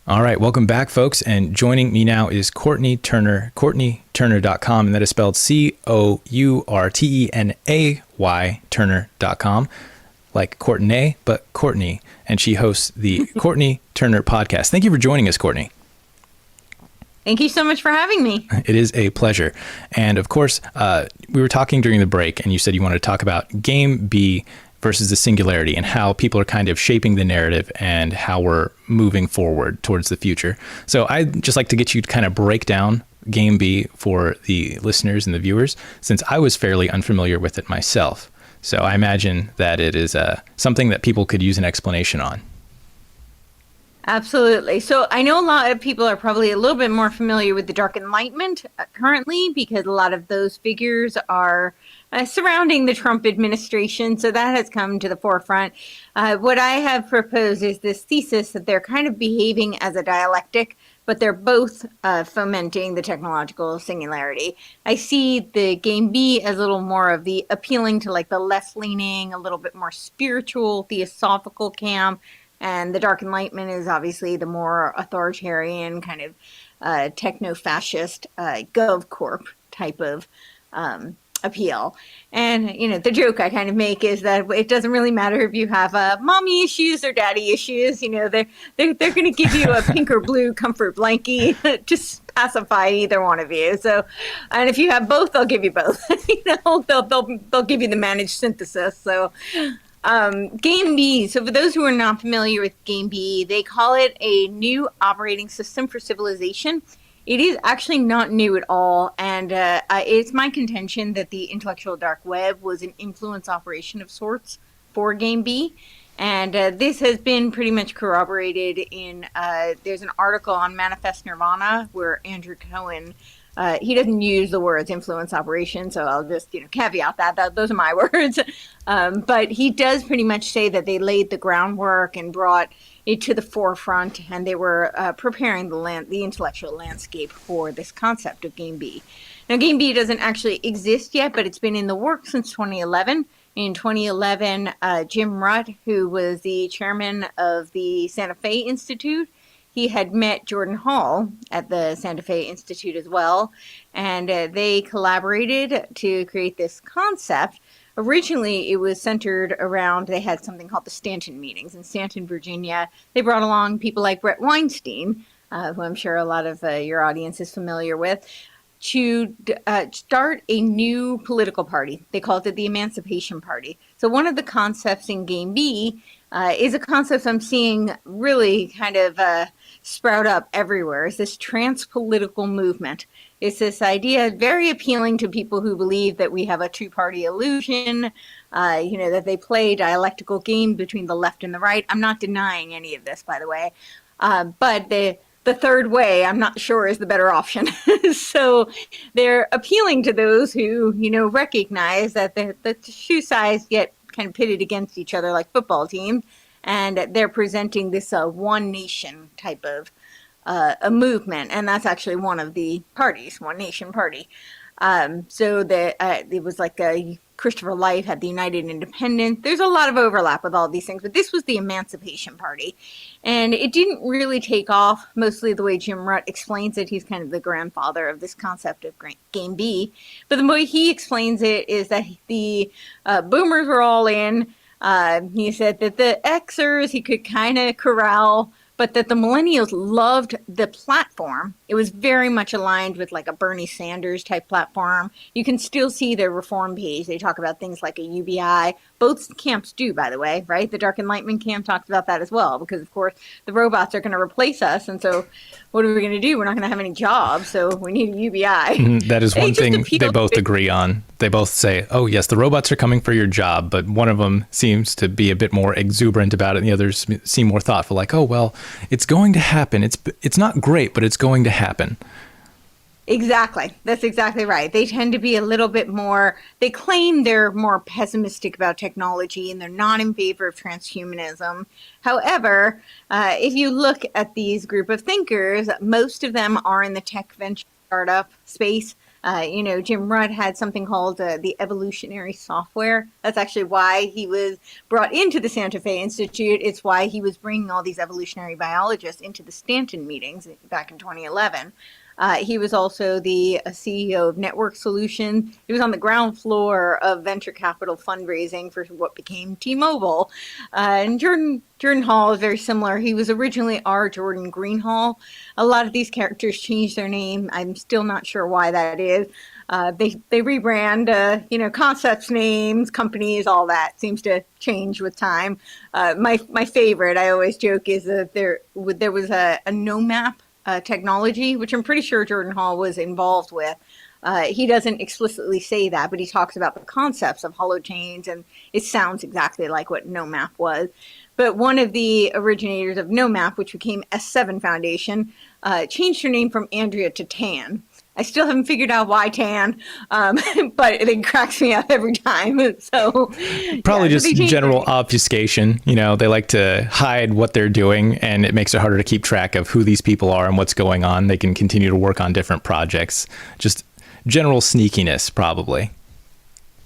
All right, welcome back, folks. And joining me now is Courtenay Turner, CourtenayTurner.com, and that is spelled Courtenay, Turner.com, like Courtenay, but Courtenay. And she hosts the Courtenay Turner podcast. Thank you for joining us, Courtenay. Thank you so much for having me. It is a pleasure. And of course, we were talking during the break, and you said you wanted to talk about Game B versus the Singularity and how people are kind of shaping the narrative and how we're moving forward towards the future. So I'd just like to get you to kind of break down Game B for the listeners and the viewers, since I was fairly unfamiliar with it myself. So I imagine that it is something that people could use an explanation on. Absolutely. So I know a lot of people are probably a little bit more familiar with the Dark Enlightenment currently, because a lot of those figures are surrounding the Trump administration. So that has come to the forefront. What I have proposed is this thesis that they're kind of behaving as a dialectic, but they're both fomenting the technological singularity. I see the Game B as a little more of the appealing to like the left leaning, a little bit more spiritual, theosophical camp. And the Dark Enlightenment is obviously the more authoritarian kind of techno-fascist GovCorp type of appeal. And, you know, the joke I kind of make is that it doesn't really matter if you have mommy issues or daddy issues. You know, they're going to give you a pink or blue comfort blankie, just pacify either one of you. So, and if you have both, they'll give you both. You know, they'll give you the managed synthesis. So. Game B, so for those who are not familiar with Game B, they call it a new operating system for civilization. It is actually not new at all, and it's my contention that the intellectual dark web was an influence operation of sorts for Game B. And this has been pretty much corroborated in, there's an article on Manifest Nirvana where Andrew Cohen, he doesn't use the words influence operation, so I'll just, caveat that those are my words. But he does pretty much say that they laid the groundwork and brought it to the forefront, and they were preparing the intellectual landscape for this concept of Game B. Now, Game B doesn't actually exist yet, but it's been in the works since 2011. In 2011, Jim Rutt, who was the chairman of the Santa Fe Institute, he had met Jordan Hall at the Santa Fe Institute as well, and they collaborated to create this concept. Originally, it was centered around, they had something called the Stanton meetings in Stanton, Virginia. They brought along people like Brett Weinstein, who I'm sure a lot of your audience is familiar with, to start a new political party. They called it the Emancipation Party. So one of the concepts in Game B is a concept I'm seeing really kind of sprout up everywhere. It's this transpolitical movement. It's this idea very appealing to people who believe that we have a two-party illusion, that they play dialectical game between the left and the right. I'm not denying any of this, by the way. But the third way, I'm not sure, is the better option. So they're appealing to those who, recognize that the two sides get kind of pitted against each other like football teams, and they're presenting this one nation type of a movement, and that's actually one of the parties, One Nation Party. So it was like Christopher Light had the United Independent. There's a lot of overlap with all these things, but this was the Emancipation Party. And it didn't really take off, mostly the way Jim Rutt explains it. He's kind of the grandfather of this concept of Game B. But the way he explains it is that the boomers were all in. He said that the Xers he could kind of corral, but that the millennials loved the platform. It was very much aligned with like a Bernie Sanders type platform. You can still see their reform page. They talk about things like a UBI. Both camps do, by the way, right? The Dark Enlightenment camp talks about that as well, because of course the robots are going to replace us. And so what are we going to do? We're not going to have any jobs. So we need a UBI. That is one thing they both agree on. They both say, oh yes, the robots are coming for your job. But one of them seems to be a bit more exuberant about it. And the others seem more thoughtful, like, oh, well, it's going to happen. It's not great, but it's going to happen. Exactly. That's exactly right. They tend to be a little bit more, they claim they're more pessimistic about technology and they're not in favor of transhumanism. However, if you look at these group of thinkers, most of them are in the tech venture startup space. Jim Rutt had something called the evolutionary software. That's actually why he was brought into the Santa Fe Institute. It's why he was bringing all these evolutionary biologists into the Stanton meetings back in 2011. He was also the CEO of Network Solutions. He was on the ground floor of venture capital fundraising for what became T-Mobile. And Jordan Hall is very similar. He was originally R. Jordan Greenhall. A lot of these characters changed their name. I'm still not sure why that is. They rebrand, concepts, names, companies, all that seems to change with time. My favorite, I always joke, is that there was a no map technology, which I'm pretty sure Jordan Hall was involved with. He doesn't explicitly say that, but he talks about the concepts of holochains, and it sounds exactly like what NoMap was. But one of the originators of NoMap, which became S7 Foundation, changed her name from Andrea to Tan. I still haven't figured out why Tan, but it cracks me up every time. So probably just general obfuscation. They like to hide what they're doing, and it makes it harder to keep track of who these people are and what's going on. They can continue to work on different projects. Just general sneakiness, probably.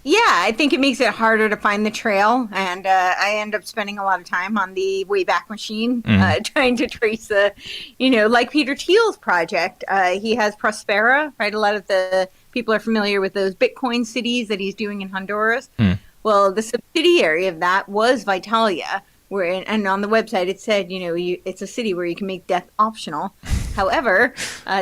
Yeah, I think it makes it harder to find the trail, and I end up spending a lot of time on the Wayback Machine, trying to trace like Peter Thiel's project. He has Prospera, right? A lot of the people are familiar with those Bitcoin cities that he's doing in Honduras. Well, the subsidiary of that was Vitalia, and on the website it said, it's a city where you can make death optional. However,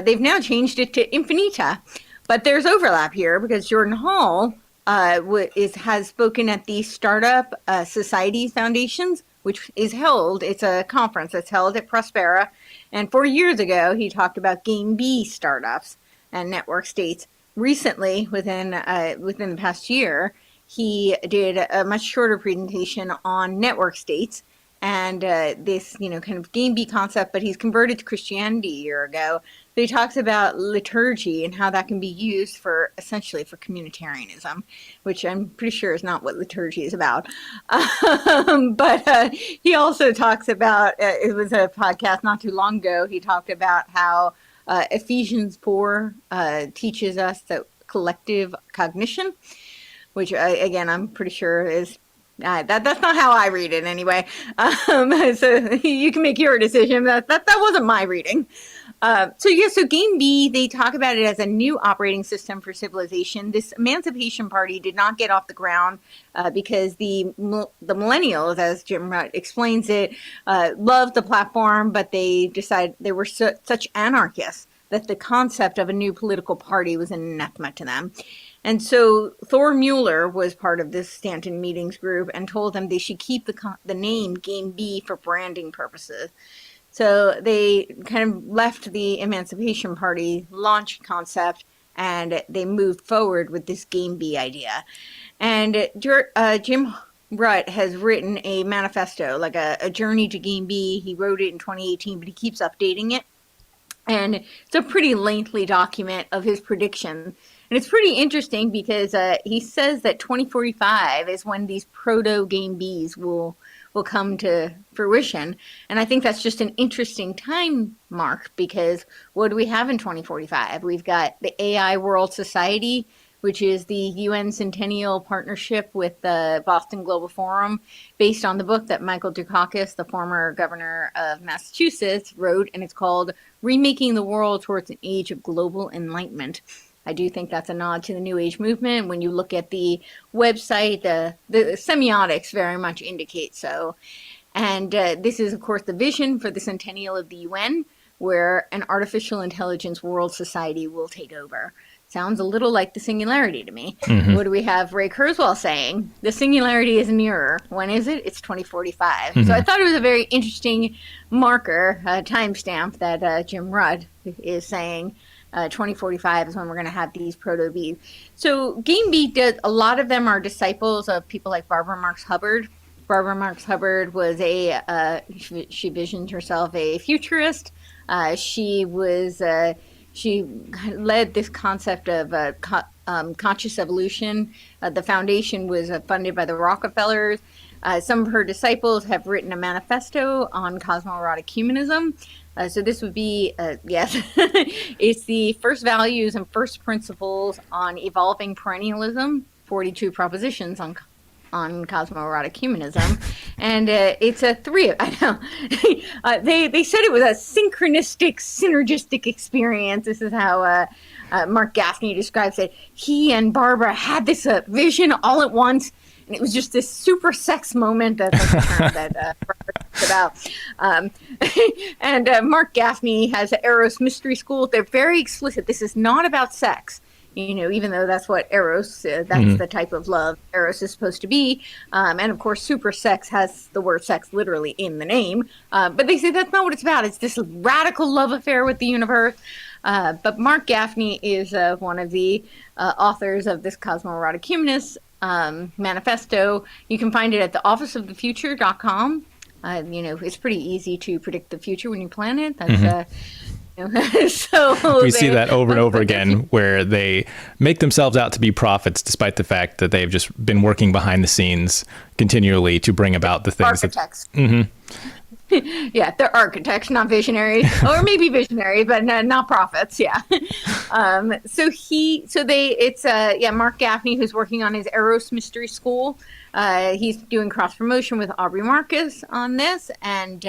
they've now changed it to Infinita, but there's overlap here because Jordan Hall has spoken at the Startup Society Foundations, which is it's a conference that's held at Prospera. And 4 years ago, he talked about Game B startups and network states. Recently, within the past year, he did a much shorter presentation on network states and this, kind of Game B concept, but he's converted to Christianity a year ago. But he talks about liturgy and how that can be used essentially for communitarianism, which I'm pretty sure is not what liturgy is about. But he also talks about, it was a podcast not too long ago, he talked about how Ephesians 4 teaches us that collective cognition, which again, I'm pretty sure is that's not how I read it anyway. So you can make your decision. That wasn't my reading. So Game B, they talk about it as a new operating system for civilization. This Emancipation Party did not get off the ground because the millennials, as Jim Rutt explains it, loved the platform, but they decided they were such anarchists that the concept of a new political party was an anathema to them. And so Thor Mueller was part of this Stanton meetings group and told them they should keep the name Game B for branding purposes. So they kind of left the Emancipation Party launch concept and they moved forward with this Game B idea. And Jim Rutt has written a manifesto, like a journey to Game B. He wrote it in 2018, but he keeps updating it. And it's a pretty lengthy document of his prediction. And it's pretty interesting because he says that 2045 is when these proto-Game Bs will come to fruition. And I think that's just an interesting time mark because what do we have in 2045? We've got the AI World Society, which is the UN Centennial Partnership with the Boston Global Forum, based on the book that Michael Dukakis, the former governor of Massachusetts, wrote, and it's called Remaking the World Towards an Age of Global Enlightenment. I do think that's a nod to the New Age movement. When you look at the website, the semiotics very much indicate so. And this is, of course, the vision for the centennial of the UN, where an artificial intelligence world society will take over. Sounds a little like the Singularity to me. Mm-hmm. What do we have Ray Kurzweil saying? The Singularity is nearer. When is it? It's 2045. Mm-hmm. So I thought it was a very interesting marker, timestamp that Jim Rutt is saying 2045 is when we're going to have these proto-Bs. So Game B, a lot of them are disciples of people like Barbara Marx Hubbard. Barbara Marx Hubbard was she visioned herself a futurist. She led this concept of conscious evolution. The foundation was funded by the Rockefellers. Some of her disciples have written a manifesto on cosmoerotic humanism. So this would be, yes, it's the first values and first principles on evolving perennialism, 42 propositions on cosmoerotic humanism, and it's a three. I know they said it was a synchronistic, synergistic experience. This is how Mark Gaffney describes it. He and Barbara had this vision all at once, and it was just this super sex moment. That's like the term that about. And Mark Gaffney has Eros Mystery School. They're very explicit. This is not about sex. Even though that's what Eros, that's the type of love Eros is supposed to be. And of course, super sex has the word sex literally in the name. But they say that's not what it's about. It's this radical love affair with the universe. But Mark Gaffney is one of the authors of this Cosmoerotic Humanist manifesto. You can find it at theofficeofthefuture.com. It's pretty easy to predict the future when you plan it. That's so we see that over and over again, where they make themselves out to be prophets, despite the fact that they've just been working behind the scenes continually to bring about the things. Architects. Yeah, they're architects, not visionaries, or maybe visionary, but not prophets. Yeah. It's Mark Gaffney, who's working on his Eros Mystery School. He's doing cross promotion with Aubrey Marcus on this, and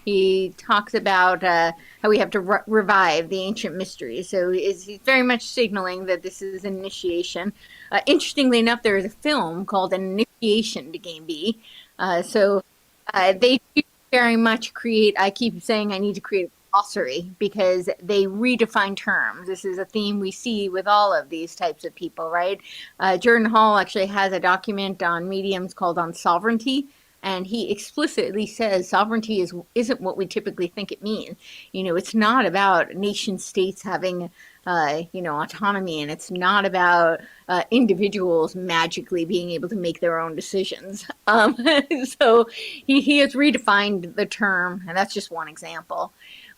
he talks about how we have to revive the ancient mysteries. So he's very much signaling that this is an initiation. Interestingly enough, there is a film called An Initiation to Game B. They do very much create, I keep saying I need to create a glossary because they redefine terms. This is a theme we see with all of these types of people, right? Jordan Hall actually has a document on Mediums called On Sovereignty, and he explicitly says sovereignty isn't what we typically think it means. It's not about nation states having autonomy, and it's not about individuals magically being able to make their own decisions. So he has redefined the term, and that's just one example.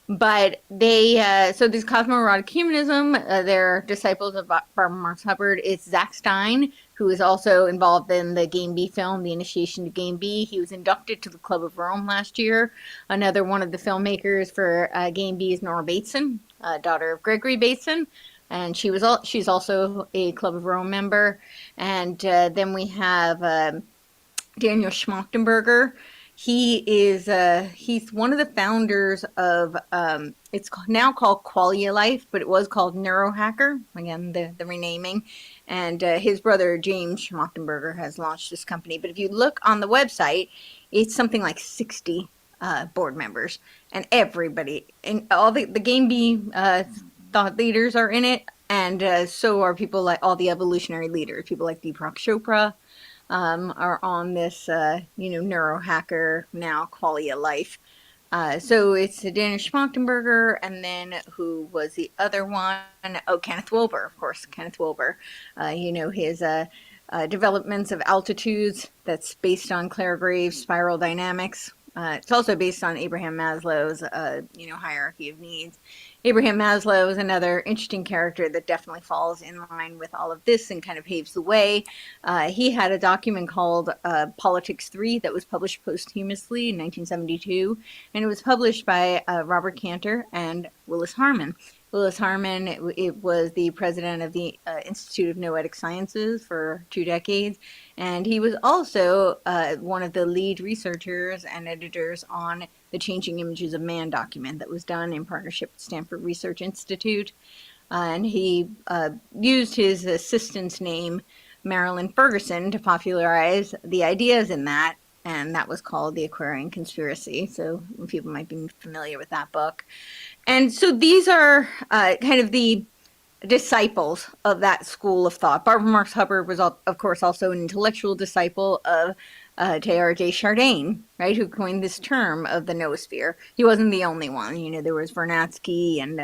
But so this cosmoerotic humanism, they're disciples of Marx Hubbard. It's Zach Stein, who is also involved in the Game B film, The Initiation to Game B. He was inducted to the Club of Rome last year. Another one of the filmmakers for Game B is Nora Bateson, daughter of Gregory Bateson, and she's also a Club of Rome member. And then we have Daniel Schmachtenberger. He's one of the founders of it's now called Qualia Life, but it was called Neurohacker. Again, the renaming. And his brother James Schmachtenberger has launched this company. But if you look on the website, it's something like 60 board members, and everybody, and all the Game B thought leaders are in it, and so are people like all the evolutionary leaders, people like Deepak Chopra. Are on this, neurohacker now Qualia Life. So it's Daniel Schmachtenberger, and then who was the other one? Oh, Kenneth Wilber, of course, Kenneth Wilber. His developments of altitudes, that's based on Clare Graves' spiral dynamics. It's also based on Abraham Maslow's, hierarchy of needs. Abraham Maslow is another interesting character that definitely falls in line with all of this and kind of paves the way. He had a document called Politics 3 that was published posthumously in 1972, and it was published by Robert Cantor and Willis Harman. Willis Harman, it was the president of the Institute of Noetic Sciences for 2 decades, and he was also one of the lead researchers and editors on the Changing Images of Man document that was done in partnership with Stanford Research Institute. And he used his assistant's name, Marilyn Ferguson, to popularize the ideas in that, and that was called The Aquarian Conspiracy. So people might be familiar with that book. And so these are kind of the disciples of that school of thought. Barbara Marx Hubbard was, of course, also an intellectual disciple of Teilhard de Chardin, right, who coined this term of the noosphere. He wasn't the only one. There was Vernadsky, and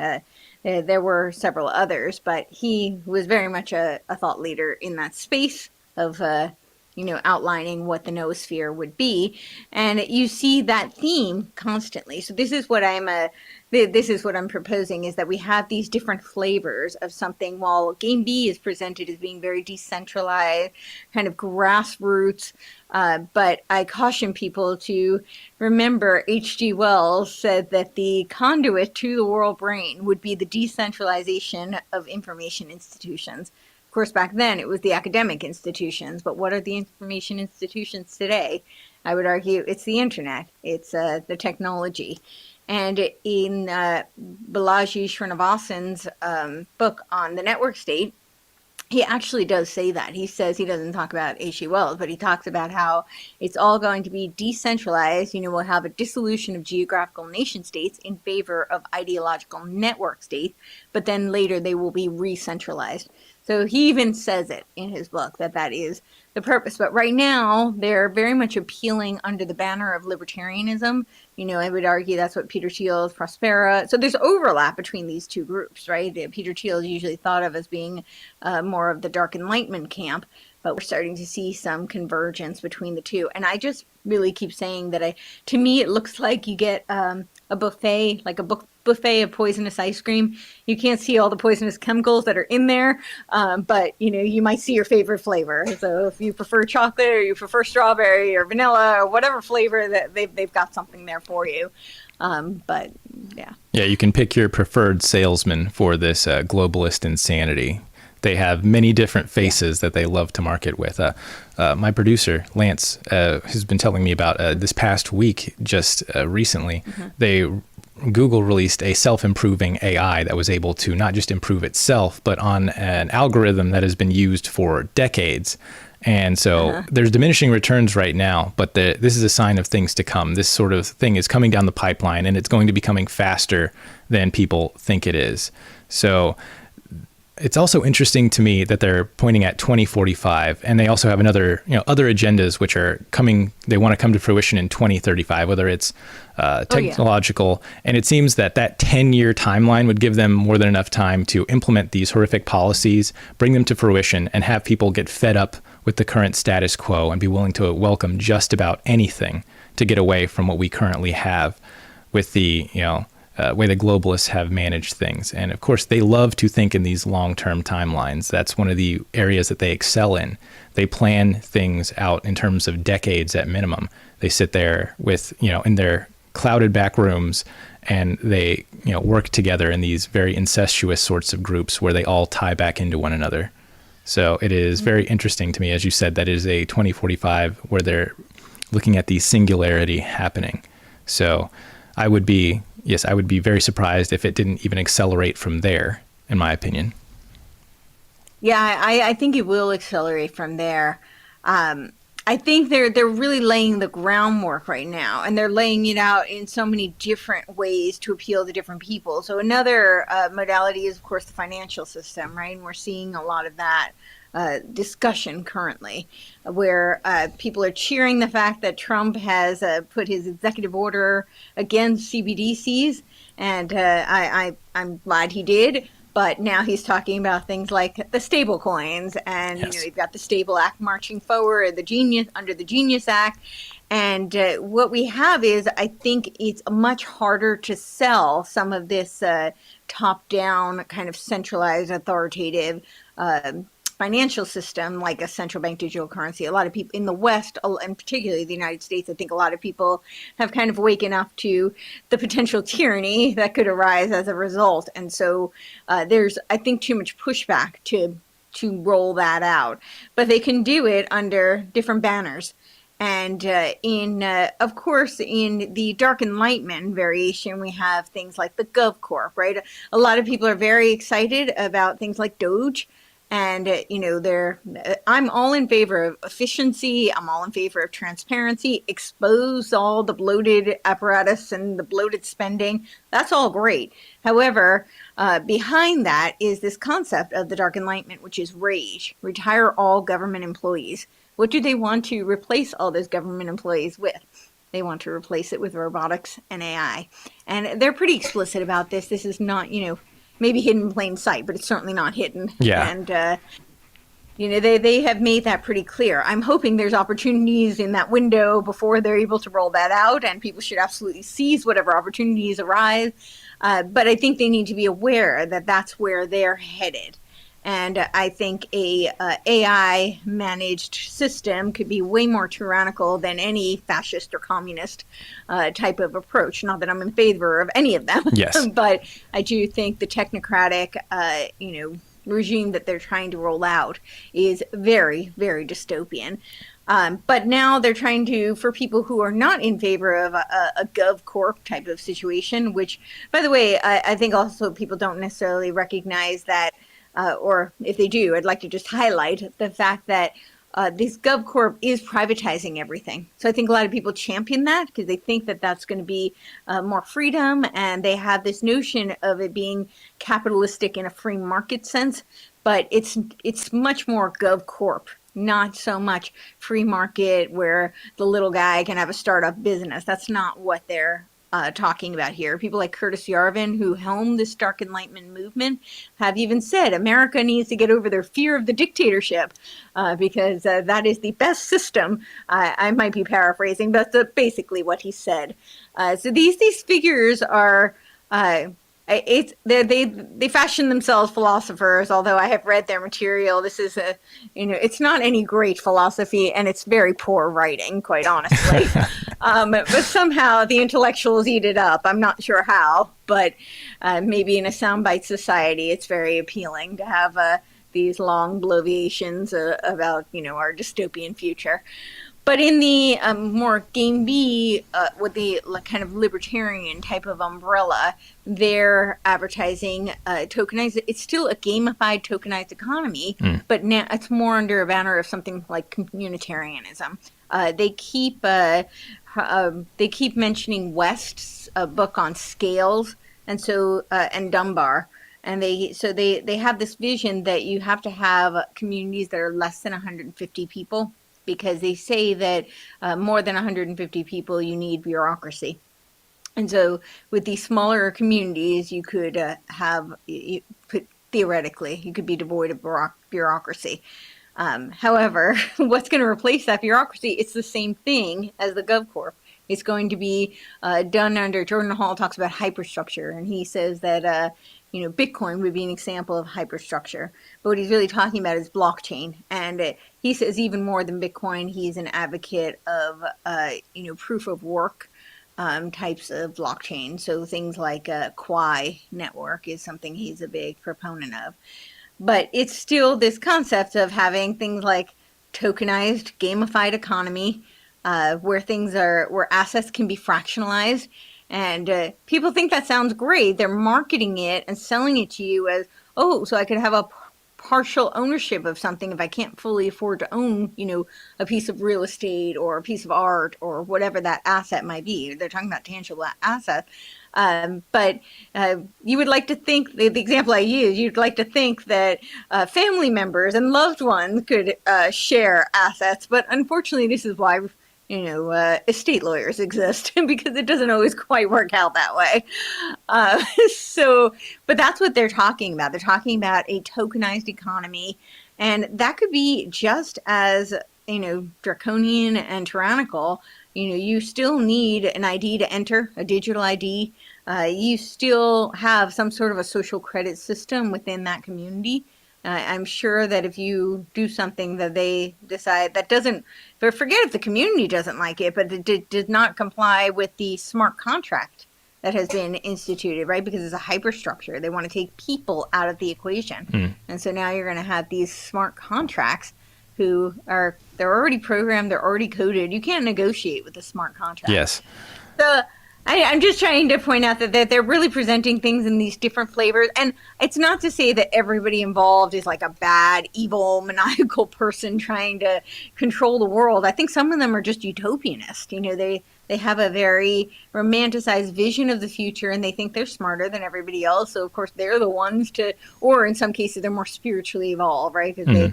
there were several others, but he was very much a thought leader in that space of, outlining what the noosphere would be. And you see that theme constantly. So this is what I'm proposing, is that we have these different flavors of something. While game B is presented as being very decentralized, kind of grassroots, but I caution people to remember H.G. Wells said that the conduit to the world brain would be the decentralization of information institutions. Of course, back then it was the academic institutions, but what are the information institutions today? I would argue it's the internet, it's the technology. And in Balaji Srinivasan's book on the network state, he actually does say that. He says, he doesn't talk about H.G. Wells, but he talks about how it's all going to be decentralized. We'll have a dissolution of geographical nation states in favor of ideological network states, but then later they will be re-centralized. So he even says it in his book that is the purpose. But right now, they're very much appealing under the banner of libertarianism. I would argue that's what Peter Thiel's Prospera. So there's overlap between these two groups, right? Peter Thiel is usually thought of as being more of the Dark Enlightenment camp, but we're starting to see some convergence between the two. And I just really keep saying that to me, it looks like you get a buffet, like a buffet of poisonous ice cream. You can't see all the poisonous chemicals that are in there, but you might see your favorite flavor. So if you prefer chocolate, or you prefer strawberry or vanilla or whatever flavor, that they've got something there for you. But yeah. Yeah, you can pick your preferred salesman for this globalist insanity. They have many different faces that they love to market with. My producer, Lance, has been telling me about this past week, just recently, Google released a self-improving AI that was able to not just improve itself, but on an algorithm that has been used for decades. And so there's diminishing returns right now, but this is a sign of things to come. This sort of thing is coming down the pipeline, and it's going to be coming faster than people think it is. So it's also interesting to me that they're pointing at 2045, and they also have other agendas which are coming. They want to come to fruition in 2035, whether it's technological. And it seems that 10-year timeline would give them more than enough time to implement these horrific policies, bring them to fruition, and have people get fed up with the current status quo and be willing to welcome just about anything to get away from what we currently have with the way the globalists have managed things. And of course, they love to think in these long-term timelines. That's one of the areas that they excel in. They plan things out in terms of decades at minimum. They sit there with, in their clouded back rooms, and they, work together in these very incestuous sorts of groups where they all tie back into one another. So it is very interesting to me, as you said, that it is a 2045 where they're looking at the singularity happening. So I would be very surprised if it didn't even accelerate from there, in my opinion. Yeah, I think it will accelerate from there. I think they're really laying the groundwork right now, and they're laying it out in so many different ways to appeal to different people. So another modality is, of course, the financial system, right? And we're seeing a lot of that discussion currently, where people are cheering the fact that Trump has put his executive order against CBDCs, and I'm glad he did. But now he's talking about things like the stable coins, and you've got the Stable Act marching forward, under the Genius Act. And what we have is, I think it's much harder to sell some of this top-down kind of centralized, authoritative financial system, like a central bank digital currency. A lot of people in the West, and particularly the United States, I think a lot of people have kind of waken up to the potential tyranny that could arise as a result. And so there's, I think, too much pushback to roll that out. But they can do it under different banners. And of course, in the Dark Enlightenment variation, we have things like the GovCorp, right? A lot of people are very excited about things like Doge. And, I'm all in favor of efficiency. I'm all in favor of transparency, expose all the bloated apparatus and the bloated spending. That's all great. However, behind that is this concept of the Dark Enlightenment, which is rage, retire all government employees. What do they want to replace all those government employees with? They want to replace it with robotics and AI. And they're pretty explicit about this. This is not, maybe hidden in plain sight, but it's certainly not hidden. Yeah. And they have made that pretty clear. I'm hoping there's opportunities in that window before they're able to roll that out, and people should absolutely seize whatever opportunities arise. But I think they need to be aware that that's where they're headed. And I think a AI managed system could be way more tyrannical than any fascist or communist type of approach. Not that I'm in favor of any of them, Yes. but I do think the technocratic, regime that they're trying to roll out is very, very dystopian. But now they're trying to, for people who are not in favor of a GovCorp type of situation, which, by the way, I think also people don't necessarily recognize that, or if they do, I'd like to just highlight the fact that this GovCorp is privatizing everything. So I think a lot of people champion that because they think that that's going to be more freedom, and they have this notion of it being capitalistic in a free market sense. But it's much more GovCorp, not so much free market where the little guy can have a startup business. That's not what they're talking about here. People like Curtis Yarvin, who helmed this Dark Enlightenment movement, have even said America needs to get over their fear of the dictatorship because that is the best system. I might be paraphrasing, but that's basically what he said. So these figures are they fashion themselves philosophers, although I have read their material. This is it's not any great philosophy, and it's very poor writing, quite honestly. But somehow the intellectuals eat it up. I'm not sure how, but maybe in a soundbite society, it's very appealing to have these long bloviations about our dystopian future. But in the more Game B, with the kind of libertarian type of umbrella, they're advertising tokenized. It's still a gamified tokenized economy, but now it's more under a banner of something like communitarianism. They keep mentioning West's book on scales, and so and Dunbar. And they have this vision that you have to have communities that are less than 150 people, because they say that more than 150 people, you need bureaucracy. And so with these smaller communities, you could theoretically, you could be devoid of bureaucracy. However, what's going to replace that bureaucracy? It's the same thing as the GovCorp. It's going to be done under, Jordan Hall talks about hyperstructure, and he says that Bitcoin would be an example of hyperstructure. But what he's really talking about is blockchain. And he says even more than Bitcoin, he's an advocate of, proof of work types of blockchain. So things like Quai network is something he's a big proponent of. But it's still this concept of having things like tokenized, gamified economy, where assets can be fractionalized. And people think that sounds great. They're marketing it and selling it to you as, oh, so I could have a partial ownership of something if I can't fully afford to own, a piece of real estate or a piece of art or whatever that asset might be. They're talking about tangible assets. But you would like to think, the example I use, you'd like to think that family members and loved ones could share assets. But unfortunately, this is why estate lawyers exist, because it doesn't always quite work out that way. But that's what they're talking about. They're talking about a tokenized economy, and that could be just as, draconian and tyrannical. You still need an ID to enter, a digital ID. You still have some sort of a social credit system within that community. I'm sure that if you do something that they decide that doesn't, but forget if the community doesn't like it, but it did not comply with the smart contract that has been instituted, right? Because it's a hyperstructure. They want to take people out of the equation. And so now you're going to have these smart contracts they're already programmed, they're already coded. You can't negotiate with a smart contract. Yes. So I'm just trying to point out that they're really presenting things in these different flavors. And it's not to say that everybody involved is like a bad, evil, maniacal person trying to control the world. I think some of them are just utopianist. They have a very romanticized vision of the future, and they think they're smarter than everybody else. So, of course, they're the ones or in some cases, they're more spiritually evolved, right? Because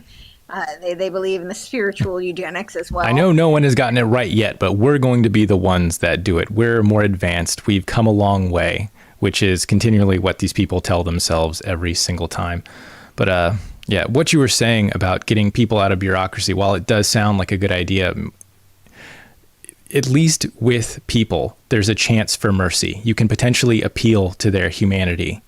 they believe in the spiritual eugenics as well. I know no one has gotten it right yet, but we're going to be the ones that do it. We're more advanced. We've come a long way, which is continually what these people tell themselves every single time. But Yeah, what you were saying about getting people out of bureaucracy, while it does sound like a good idea, at least with people, there's a chance for mercy. You can potentially appeal to their humanity.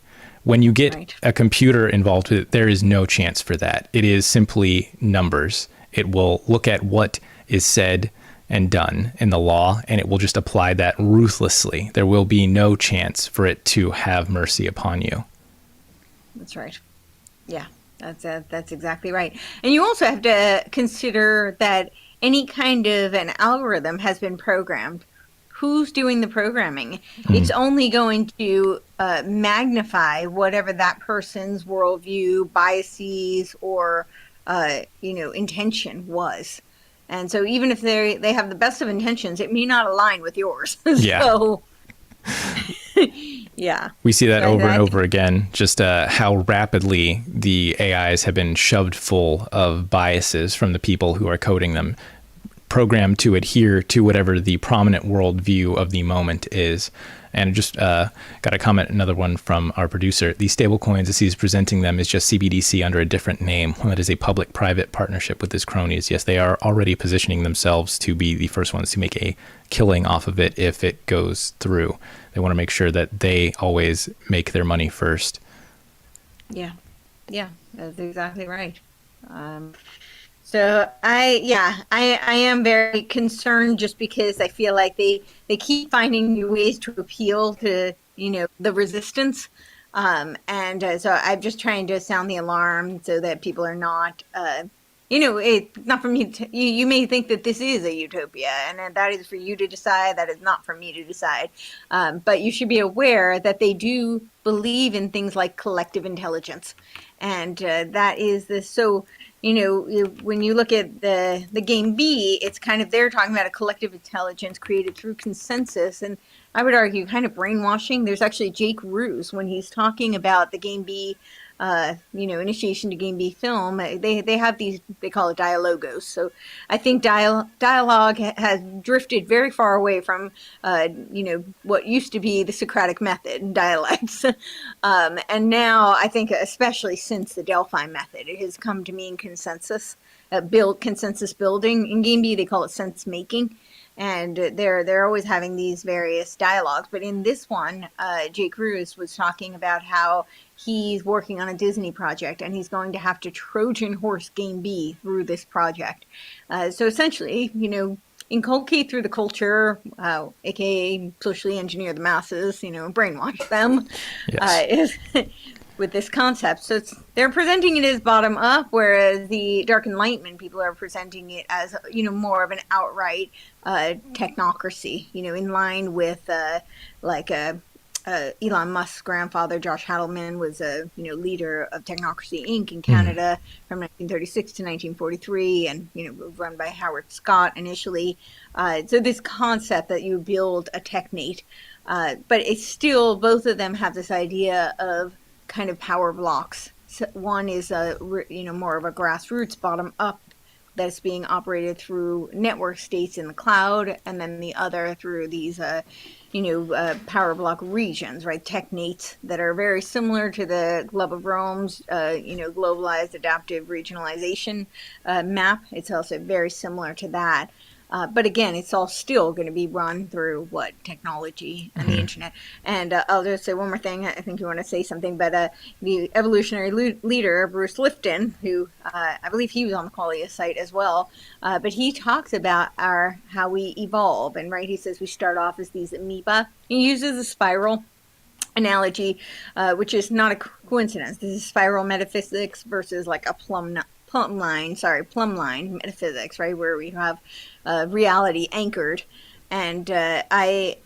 When you get Right. a computer involved with it, there is no chance for that. It is simply numbers. It will look at what is said and done in the law, and it will just apply that ruthlessly. There will be no chance for it to have mercy upon you. That's right. Yeah, that's exactly right. And you also have to consider that any kind of an algorithm has been programmed. Who's doing the programming? It's only going to magnify whatever that person's worldview, biases, or intention was. And so even if they have the best of intentions, it may not align with yours. Yeah. So yeah. We see that So over and I over again, just how rapidly the AIs have been shoved full of biases from the people who are coding them, programmed to adhere to whatever the prominent worldview of the moment is. And just got a comment, another one from our producer. These stablecoins, as he's presenting them, is just CBDC under a different name. One that is a public-private partnership with his cronies. Yes, they are already positioning themselves to be the first ones to make a killing off of it if it goes through. They want to make sure that they always make their money first. Yeah, that's exactly right. So I am very concerned just because I feel like they keep finding new ways to appeal to, the resistance. So I'm just trying to sound the alarm so that people are not, it's not for me to, you may think that this is a utopia and that is for you to decide. That is not for me to decide. But you should be aware that they do believe in things like collective intelligence. And that is this. So, when you look at the game B, it's kind of, they're talking about a collective intelligence created through consensus. And I would argue kind of brainwashing. There's actually Jake Roos, when he's talking about the game B, initiation to game B film, they have these, they call it dialogos. So I think dialogue has drifted very far away from, what used to be the Socratic method, dialects. And now I think, especially since the Delphi method, it has come to mean consensus, consensus building. In game B, they call it sense making. And they're always having these various dialogues. But in this one, Jake Roos was talking about how he's working on a Disney project and he's going to have to Trojan horse game B through this project. So essentially, inculcate through the culture, aka socially engineer the masses, brainwash them, Yes. with this concept. So they're presenting it as bottom up, whereas the Dark Enlightenment people are presenting it as, more of an outright technocracy, in line with Elon Musk's grandfather, Josh Hadelman, was a leader of Technocracy Inc. in Canada from 1936 to 1943, and run by Howard Scott initially. So this concept that you build a technate, but it's still, both of them have this idea of kind of power blocks. So one is more of a grassroots bottom up that's being operated through network states in the cloud, and then the other through these power block regions, right? Technates that are very similar to the Glove of Rome's globalized adaptive regionalization map. It's also very similar to that. But again, it's all still going to be run through technology and the internet. And I'll just say one more thing. I think you want to say something, but the evolutionary leader, Bruce Lipton, who I believe he was on the Qualia site as well, but he talks about how we evolve. And he says we start off as these amoeba. He uses a spiral analogy, which is not a coincidence. This is spiral metaphysics versus like a plumb line metaphysics, right, where we have reality anchored. And I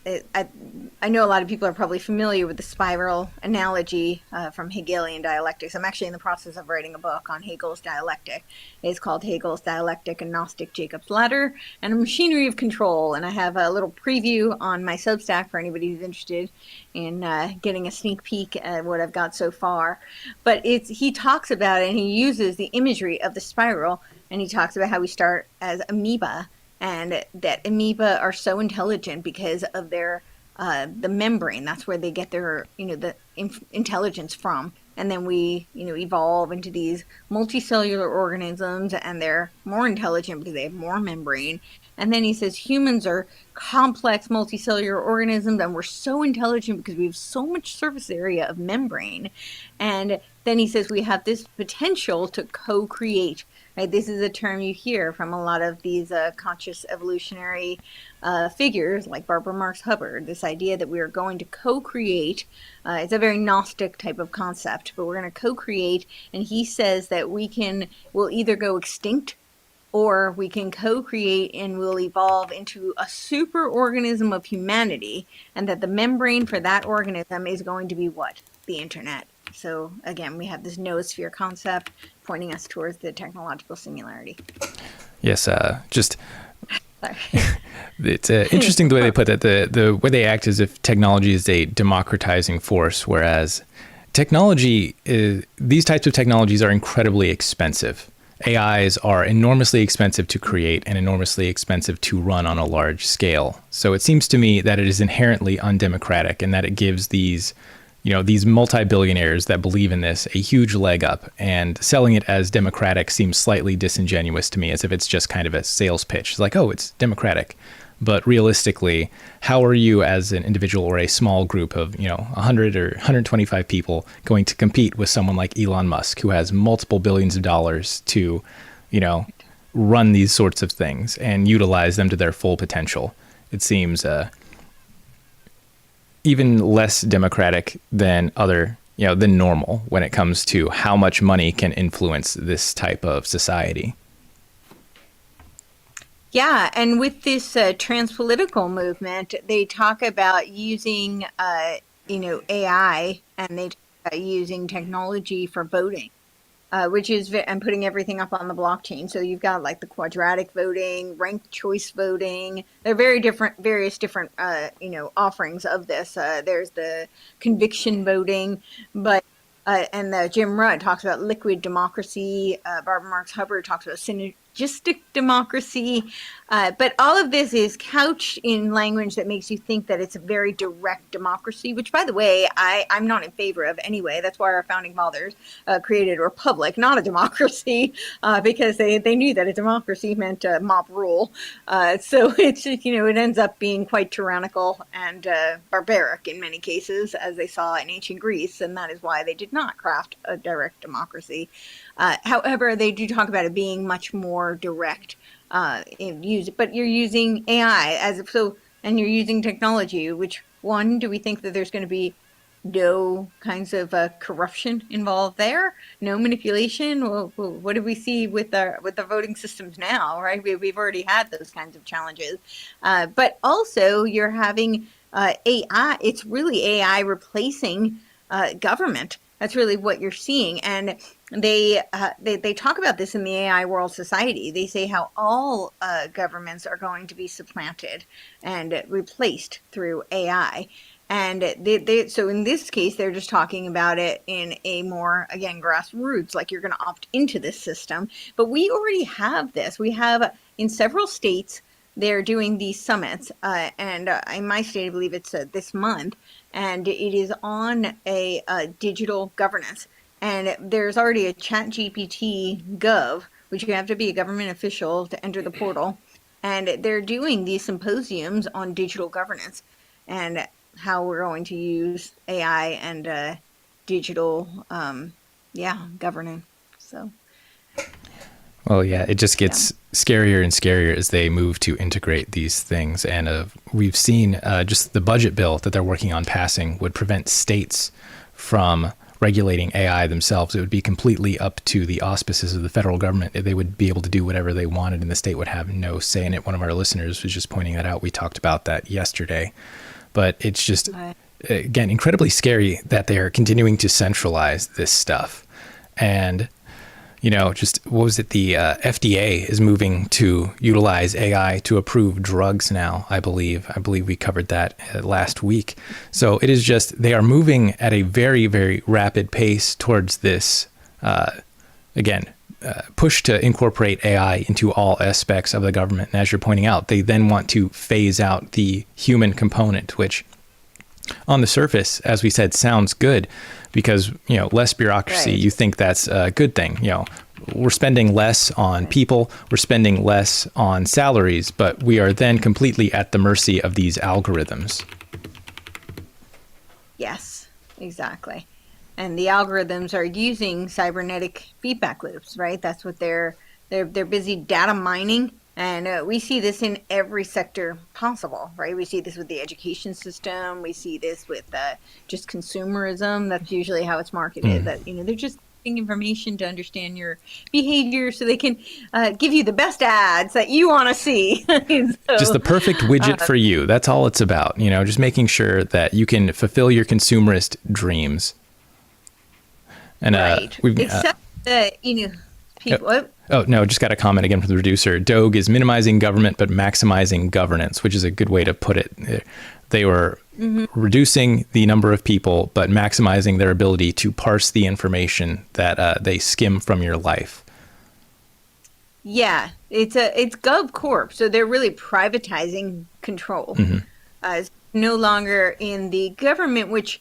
know a lot of people are probably familiar with the spiral analogy from Hegelian dialectics. I'm actually in the process of writing a book on Hegel's dialectic. It's called Hegel's Dialectic and Gnostic Jacob's Ladder and a Machinery of Control. And I have a little preview on my Substack for anybody who's interested in getting a sneak peek at what I've got so far. But he talks about it, and he uses the imagery of the spiral, and he talks about how we start as amoeba, and that amoeba are so intelligent because of their the membrane. That's where they get their the intelligence from. and then we, evolve into these multicellular organisms, and they're more intelligent because they have more membrane. And then he says humans are complex multicellular organisms, and we're so intelligent because we have so much surface area of membrane. And then he says we have this potential to co-create. Right? This is a term you hear from a lot of these conscious evolutionary figures like Barbara Marx Hubbard, this idea that we are going to co-create. It's a very Gnostic type of concept, but we're going to co-create. And he says that we'll either go extinct, or we can co-create and we'll evolve into a super organism of humanity, and that the membrane for that organism is going to be what? The internet. So again, we have this noosphere concept pointing us towards the technological singularity. Yes, just it's interesting the way they put that. The way they act as if technology is a democratizing force, whereas these types of technologies are incredibly expensive. AIs are enormously expensive to create and enormously expensive to run on a large scale. So it seems to me that it is inherently undemocratic, and that it gives these multi-billionaires that believe in this a huge leg up, and selling it as democratic seems slightly disingenuous to me, as if it's just kind of a sales pitch. It's like, oh, it's democratic. But realistically, how are you as an individual or a small group of, 100 or 125 people going to compete with someone like Elon Musk, who has multiple billions of dollars to, run these sorts of things and utilize them to their full potential? It seems even less democratic than than normal when it comes to how much money can influence this type of society. Yeah, and with this transpolitical movement, they talk about using, AI, and they talk about using technology for voting, which is, and putting everything up on the blockchain. So you've got like the quadratic voting, ranked choice voting. They're various different, offerings of this. There's the conviction voting, but and Jim Rutt talks about liquid democracy. Barbara Marx Hubbard talks about synergistic democracy. But all of this is couched in language that makes you think that it's a very direct democracy, which, by the way, I'm not in favor of anyway. That's why our founding fathers created a republic, not a democracy, because they knew that a democracy meant mob rule. So it's, it ends up being quite tyrannical and barbaric in many cases, as they saw in ancient Greece, and that is why they did not craft a direct democracy. However, they do talk about it being much more direct. But you're using AI and you're using technology. Which one do we think that there's going to be no kinds of corruption involved there? No manipulation? Well, what do we see with the voting systems now? Right, we've already had those kinds of challenges. But also, you're having AI. It's really AI replacing government. That's really what you're seeing, and they talk about this in the AI World Society. They say how all governments are going to be supplanted and replaced through AI. And so in this case, they're just talking about it in a more, again, grassroots, like you're going to opt into this system. But we already have this. We have in several states, they're doing these summits. And in my state, I believe it's this month. And it is on a digital governance. And there's already a ChatGPT Gov, which you have to be a government official to enter the portal. And they're doing these symposiums on digital governance and how we're going to use AI and digital, governance. So. Well, yeah, it just gets scarier and scarier as they move to integrate these things. And we've seen just the budget bill that they're working on passing would prevent states from regulating AI themselves. It would be completely up to the auspices of the federal government. They would be able to do whatever they wanted, and the state would have no say in it. One of our listeners was just pointing that out. We talked about that yesterday. But it's just, again, incredibly scary that they're continuing to centralize this stuff. And just what was it? The FDA is moving to utilize AI to approve drugs now, I believe. I believe we covered that last week. So it is just, they are moving at a very, very rapid pace towards this, push to incorporate AI into all aspects of the government. And as you're pointing out, they then want to phase out the human component, which on the surface, as we said, sounds good. because, less bureaucracy, Right. you think that's a good thing. We're spending less on people, we're spending less on salaries, but we are then completely at the mercy of these algorithms. Yes, exactly. And the algorithms are using cybernetic feedback loops, right? That's what they're busy data mining, and we see this in every sector possible, right? We see this with the education system. We see this with just consumerism. That's usually how it's marketed. That they're just getting information to understand your behavior, so they can give you the best ads that you want to see. Just So, the perfect widget for you. That's all it's about. Just making sure that you can fulfill your consumerist dreams. And right. we've Except that people. oh no, just got a comment again from the producer. Doge is minimizing government but maximizing governance, which is a good way to put it. They were reducing the number of people but maximizing their ability to parse the information that they skim from your life. Yeah, it's GovCorp, so they're really privatizing control. It's no longer in the government, which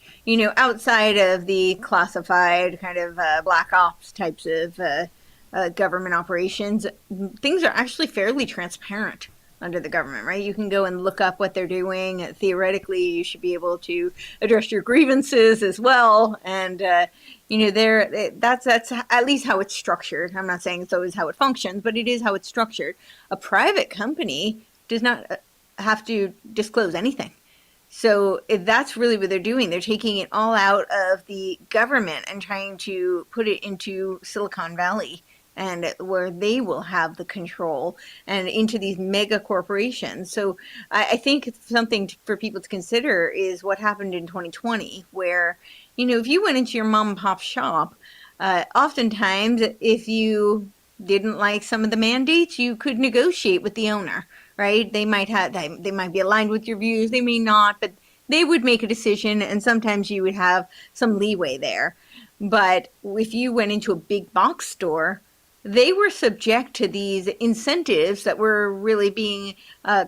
outside of the classified kind of black ops types of government operations, things are actually fairly transparent under the government, right? You can go and look up what they're doing. Theoretically, you should be able to address your grievances as well, and that's at least how it's structured. I'm not saying it's always how it functions, but it is how it's structured. A private company does not have to disclose anything. So if that's really what they're doing. They're taking it all out of the government and trying to put it into Silicon Valley, and where they will have the control, and into these mega corporations. So I think it's something for people to consider is what happened in 2020, where, if you went into your mom and pop shop, oftentimes if you didn't like some of the mandates, you could negotiate with the owner, right? They might be aligned with your views, they may not, but they would make a decision, and sometimes you would have some leeway there. But if you went into a big box store, they were subject to these incentives that were really being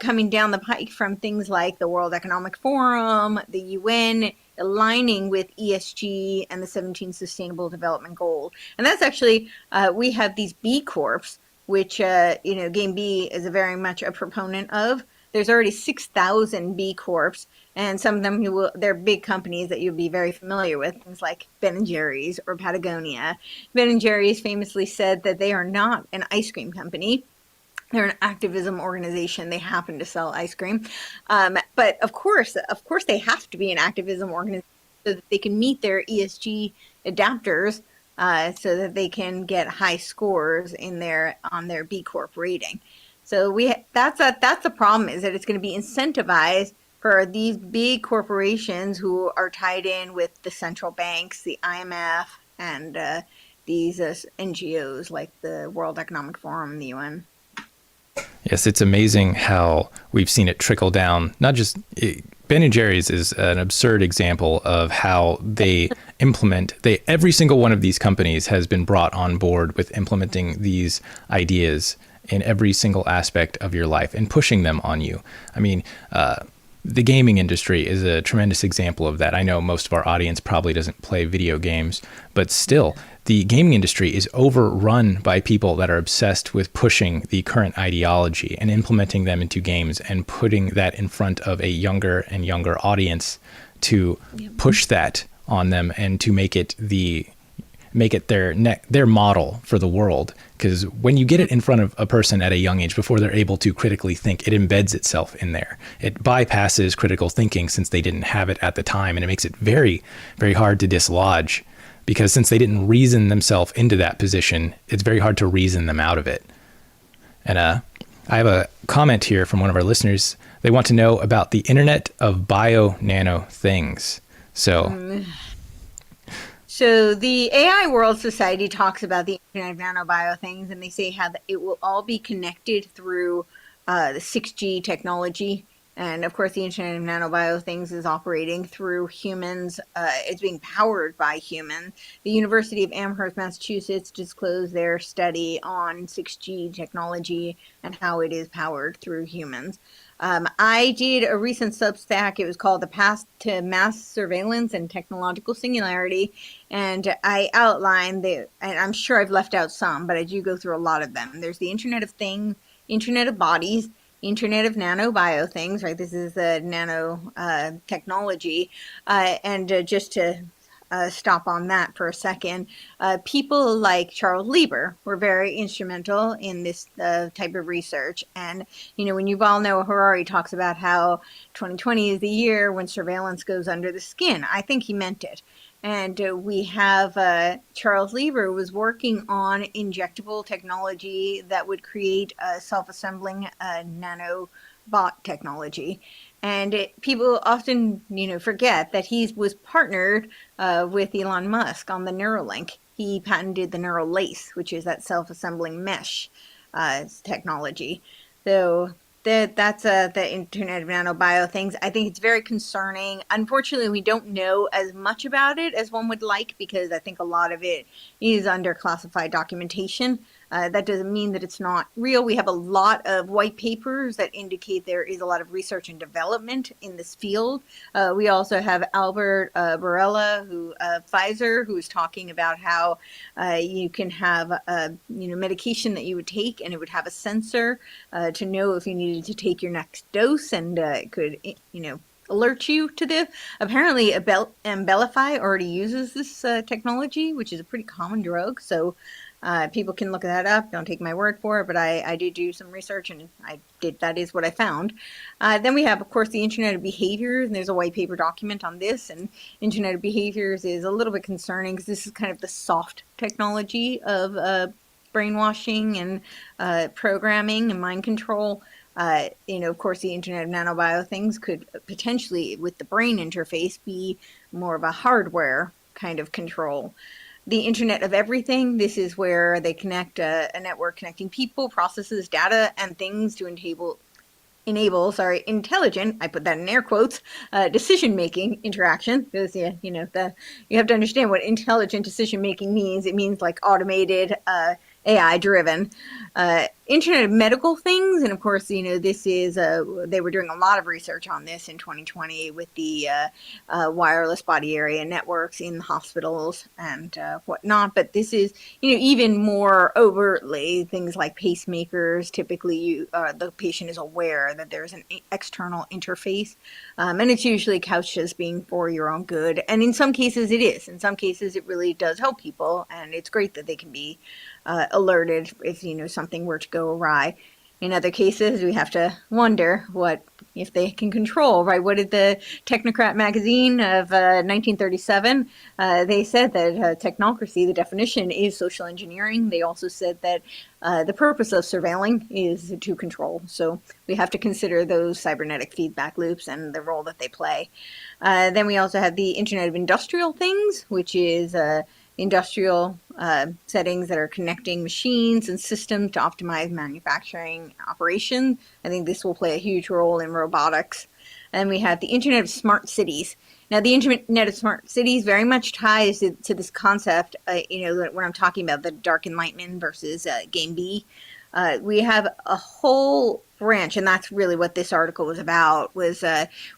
coming down the pike from things like the World Economic Forum, the UN, aligning with ESG and the 17 Sustainable Development Goals. And that's actually, we have these B Corps, which, Game B is very much a proponent of. There's already 6,000 B Corps, and some of them they're big companies that you'll be very familiar with, things like Ben & Jerry's or Patagonia. Ben & Jerry's famously said that they are not an ice cream company. They're an activism organization. They happen to sell ice cream. But of course, they have to be an activism organization so that they can meet their ESG adapters, so that they can get high scores on their B Corp rating. So that's the problem, is that it's going to be incentivized for these big corporations who are tied in with the central banks, the IMF, and these NGOs like the World Economic Forum and the UN. Yes, it's amazing how we've seen it trickle down. Not just Ben & Jerry's is an absurd example of how they every single one of these companies has been brought on board with implementing these ideas in every single aspect of your life and pushing them on you. I mean, the gaming industry is a tremendous example of that. I know most of our audience probably doesn't play video games, but still, the gaming industry is overrun by people that are obsessed with pushing the current ideology and implementing them into games and putting that in front of a younger and younger audience to push that on them and to make it their model for the world. Because when you get it in front of a person at a young age, before they're able to critically think, it embeds itself in there. It bypasses critical thinking since they didn't have it at the time, and it makes it very, very hard to dislodge. Because since they didn't reason themselves into that position, it's very hard to reason them out of it. And I have a comment here from one of our listeners. They want to know about the Internet of Bio-Nano Things. So the AI World Society talks about the Internet of Nanobio things, and they say how it will all be connected through the 6G technology, And of course, the Internet of Nanobio things is operating through humans. It's being powered by humans. The University of Amherst, Massachusetts disclosed their study on 6G technology and how it is powered through humans. I did a recent Substack. It was called The Path to Mass Surveillance and Technological Singularity. And I outlined and I'm sure I've left out some, but I do go through a lot of them. There's the Internet of Things, Internet of Bodies, Internet of Nanobio things, right? This is the nano technology. Just to stop on that for a second, people like Charles Lieber were very instrumental in this type of research. And, when Yuval Noah Harari talks about how 2020 is the year when surveillance goes under the skin, I think he meant it. And we have Charles Lieber was working on injectable technology that would create a self-assembling nanobot technology. And people often, forget that he was partnered with Elon Musk on the Neuralink. He patented the neural lace, which is that self-assembling mesh technology. So that's the Internet of Nanobio things. I think it's very concerning. Unfortunately, we don't know as much about it as one would like, because I think a lot of it is under classified documentation. That doesn't mean that it's not real. We have a lot of white papers that indicate there is a lot of research and development in this field. We also have Albert Barella, Pfizer, who is talking about how you can have medication that you would take, and it would have a sensor to know if you needed to take your next dose, and it could, alert you to this. Apparently, Embellify already uses this technology, which is a pretty common drug. So people can look that up. Don't take my word for it, but I did do some research, and that is what I found. Then we have, of course, the Internet of Behaviors, and there's a white paper document on this. And Internet of Behaviors is a little bit concerning because this is kind of the soft technology of brainwashing and programming and mind control. Of course, the Internet of Nanobio things could potentially, with the brain interface, be more of a hardware kind of control. The Internet of Everything, this is where they connect a network connecting people, processes, data, and things to enable intelligent, I put that in air quotes, decision-making interaction. Because, you have to understand what intelligent decision-making means. It means like automated, AI-driven. Internet of Medical Things, and of course, this is, they were doing a lot of research on this in 2020 with the wireless body area networks in hospitals and whatnot. But this is, even more overtly, things like pacemakers. Typically, the patient is aware that there's an external interface, and it's usually couched as being for your own good. And in some cases, it is. In some cases, it really does help people, and it's great that they can be alerted if something were to go awry. In other cases, we have to wonder what if they can control, right? What did the Technocrat magazine of 1937? They said that Technocracy, the definition, is social engineering. They also said that the purpose of surveilling is to control. So we have to consider those cybernetic feedback loops and the role that they play. Then we also have the Internet of Industrial Things, which is industrial settings that are connecting machines and systems to optimize manufacturing operations. I think this will play a huge role in robotics. And we have the Internet of Smart Cities. Now, the Internet of Smart Cities very much ties to this concept, when I'm talking about the Dark Enlightenment versus Game B. We have a whole branch, and that's really what this article was about,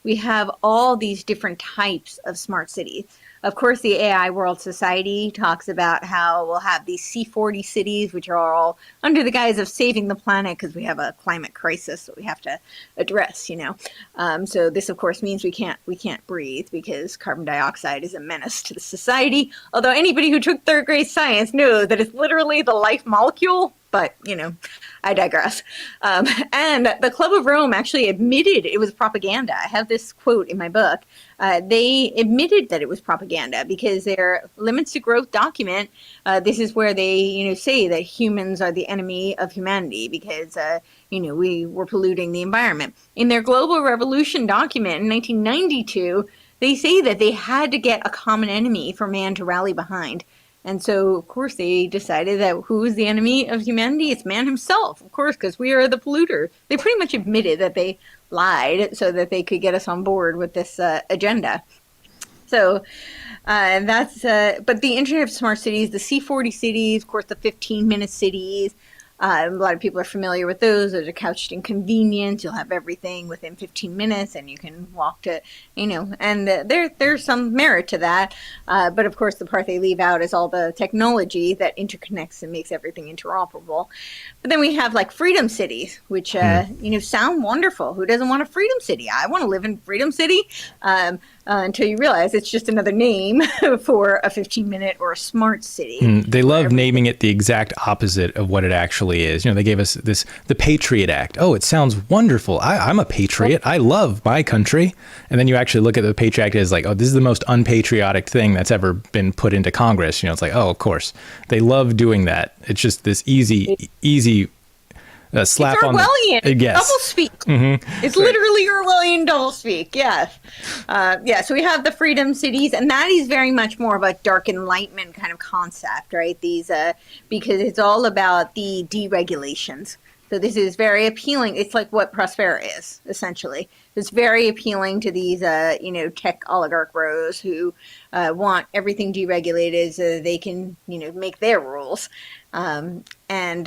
we have all these different types of smart cities. Of course, the AI World Society talks about how we'll have these C40 cities, which are all under the guise of saving the planet because we have a climate crisis that we have to address, So this, of course, means we can't breathe because carbon dioxide is a menace to the society. Although anybody who took third grade science knows that it's literally the life molecule. But, I digress. And the Club of Rome actually admitted it was propaganda. I have this quote in my book. They admitted that it was propaganda because their Limits to Growth document, this is where they, say that humans are the enemy of humanity because, we were polluting the environment. In their Global Revolution document in 1992, they say that they had to get a common enemy for man to rally behind. And so, of course, they decided that who is the enemy of humanity? It's man himself, of course, because we are the polluter. They pretty much admitted that they lied so that they could get us on board with this agenda. So but the Internet of Smart Cities, the C40 cities, of course, the 15-minute cities. A lot of people are familiar with those. Those are couched in convenience. You'll have everything within 15 minutes, and you can walk to, and there's some merit to that. But of course, the part they leave out is all the technology that interconnects and makes everything interoperable. But then we have like freedom cities, which sound wonderful. Who doesn't want a freedom city? I want to live in Freedom City. Until you realize it's just another name for a 15-minute or a smart city. They love naming it the exact opposite of what it actually is. They gave us the Patriot Act. Oh, it sounds wonderful. I'm a patriot. I love my country. And then you actually look at the Patriot Act as like, oh, this is the most unpatriotic thing that's ever been put into Congress. It's like, oh, of course. They love doing that. It's just this easy slap it's Orwellian. On the yes. Double speak. Mm-hmm. It's literally Orwellian double speak. Yes. So we have the freedom cities, and that is very much more of a Dark Enlightenment kind of concept, right? These because it's all about the deregulations. So this is very appealing. It's like what Prospera is, essentially. It's very appealing to these, tech oligarch bros who want everything deregulated so they can, make their rules. And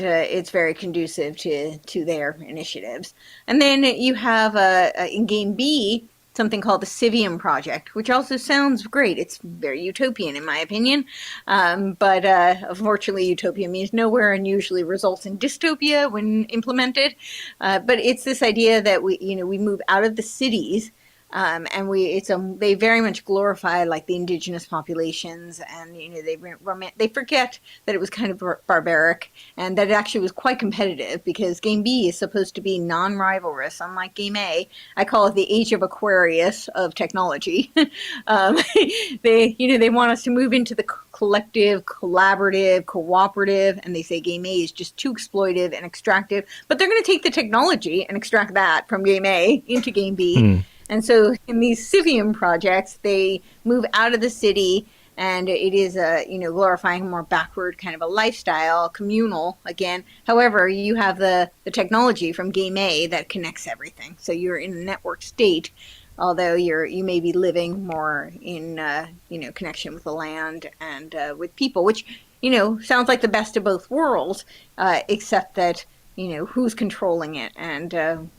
it's very conducive to their initiatives. And then you have in Game B, something called the Civium Project, which also sounds great. It's very utopian, in my opinion. But unfortunately, utopia means nowhere and usually results in dystopia when implemented. But it's this idea that we move out of the cities. And they very much glorify like the indigenous populations, and they forget that it was kind of barbaric, and that it actually was quite competitive, because Game B is supposed to be non-rivalrous, unlike Game A. I call it the Age of Aquarius of technology. They want us to move into the collective, collaborative, cooperative, and they say Game A is just too exploitive and extractive, but they're going to take the technology and extract that from Game A into Game B. And so in these Civium projects, they move out of the city, and it is glorifying a more backward kind of a lifestyle, communal again. However, you have the technology from Game A that connects everything. So you're in a network state, although you may be living more in connection with the land and with people, which sounds like the best of both worlds, except that who's controlling it, and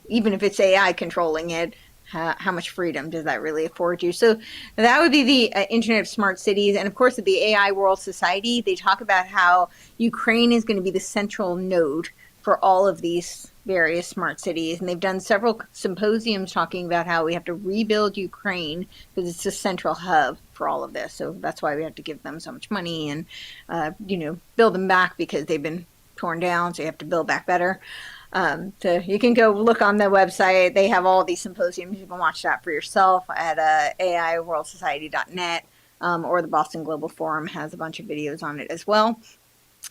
even if it's AI controlling it, how much freedom does that really afford you? So that would be the Internet of Smart Cities. And of course, at the AI World Society, they talk about how Ukraine is going to be the central node for all of these various smart cities. And they've done several symposiums talking about how we have to rebuild Ukraine because it's the central hub for all of this. So that's why we have to give them so much money and, build them back, because they've been torn down. So you have to build back better. So you can go look on the website. They have all these symposiums. You can watch that for yourself at aiworldsociety.net, or the Boston Global Forum has a bunch of videos on it as well.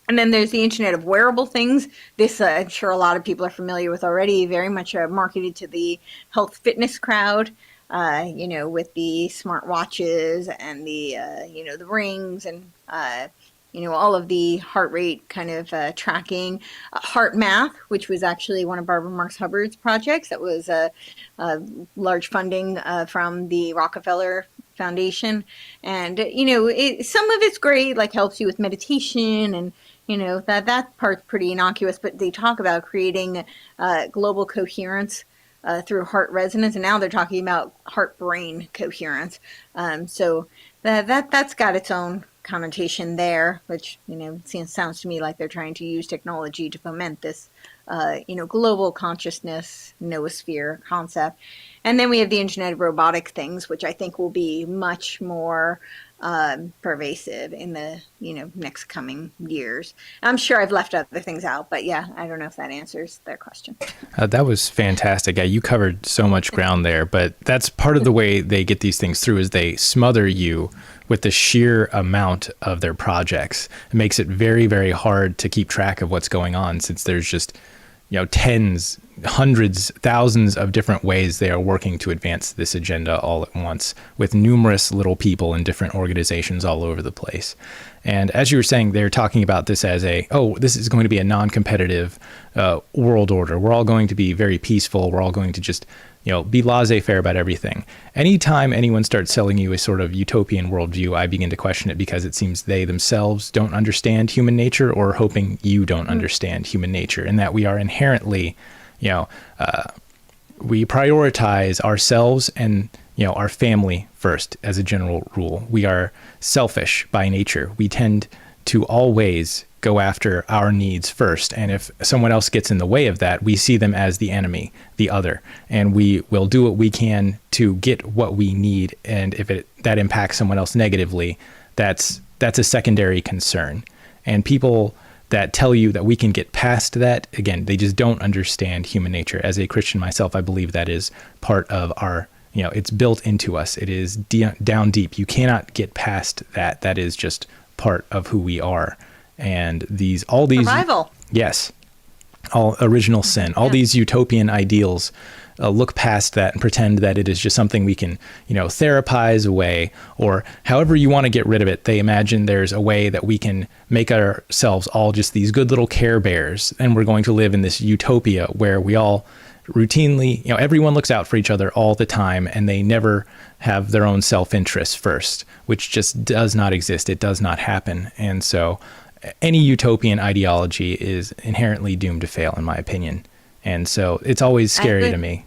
And then there's the Internet of Wearable Things. This, I'm sure a lot of people are familiar with already, very much marketed to the health fitness crowd, with the smart watches and the rings and all of the heart rate kind of tracking. Heart Math, which was actually one of Barbara Marx Hubbard's projects. That was large funding from the Rockefeller Foundation. And, some of it's great, like helps you with meditation, and, that part's pretty innocuous. But they talk about creating global coherence through heart resonance. And now they're talking about heart-brain coherence. So that's got its own connotation there, which sounds to me like they're trying to use technology to foment this global consciousness noosphere concept. And then we have the Internet of Robotic Things, which I think will be much more pervasive in the next coming years. I'm sure I've left other things out, but yeah, I don't know if that answers their question. That was fantastic. Yeah, you covered so much ground there, but that's part of the way they get these things through, is they smother you with the sheer amount of their projects. It makes it very, very hard to keep track of what's going on, since there's just tens, hundreds, thousands of different ways they are working to advance this agenda all at once, with numerous little people in different organizations all over the place. And as you were saying, they're talking about this as this is going to be a non-competitive world order. We're all going to be very peaceful. We're all going to just be laissez-faire about everything. Anytime anyone starts selling you a sort of utopian worldview, I begin to question it because it seems they themselves don't understand human nature, or hoping you don't understand human nature, and that we are inherently, we prioritize ourselves and our family first as a general rule. We are selfish by nature. We tend to always go after our needs first. And if someone else gets in the way of that, we see them as the enemy, the other, and we will do what we can to get what we need. And if that impacts someone else negatively, that's a secondary concern. And people that tell you that we can get past that, again, they just don't understand human nature. As a Christian myself, I believe that is part of our, it's built into us. It is down deep. You cannot get past that. That is just part of who we are. And all these survival. Yes, all original sin, all these utopian ideals look past that and pretend that it is just something we can, therapize away, or however you want to get rid of it. They imagine there's a way that we can make ourselves all just these good little Care Bears, and we're going to live in this utopia where we all routinely, everyone looks out for each other all the time, and they never have their own self-interest first, which just does not exist. It does not happen. And so any utopian ideology is inherently doomed to fail, in my opinion. And so it's always scary to me.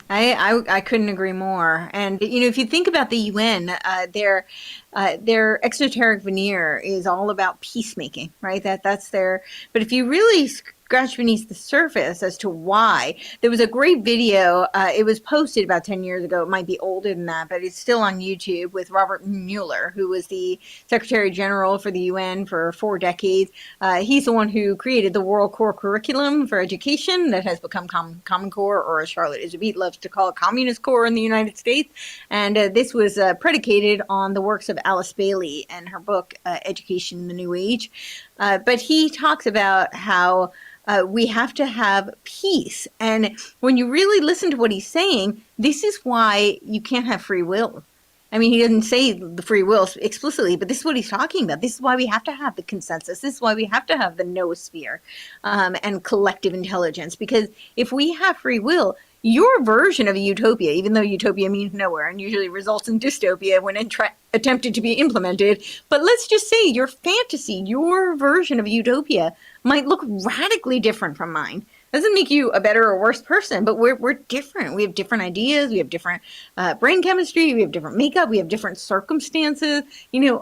I couldn't agree more. And, if you think about the UN, their exoteric veneer is all about peacemaking, right? That's their, but if you really scratch beneath the surface as to why, there was a great video. It was posted about 10 years ago. It might be older than that, but it's still on YouTube, with Robert Mueller, who was the Secretary General for the UN for 4 decades. He's the one who created the World Core Curriculum for Education that has become Common Core, or as Charlotte Iserbyt loves to call it, Communist Core in the United States. And this was predicated on the works of Alice Bailey and her book, Education in the New Age. But he talks about how we have to have peace. And when you really listen to what he's saying, this is why you can't have free will. I mean, he doesn't say the free will explicitly, but this is what he's talking about. This is why we have to have the consensus. This is why we have to have the noosphere and collective intelligence. Because if we have free will, your version of a utopia, even though utopia means nowhere and usually results in dystopia when attempted to be implemented, but let's just say your fantasy, your version of a utopia might look radically different from mine. Doesn't make you a better or worse person, but we're different. We have different ideas. We have different brain chemistry. We have different makeup. We have different circumstances.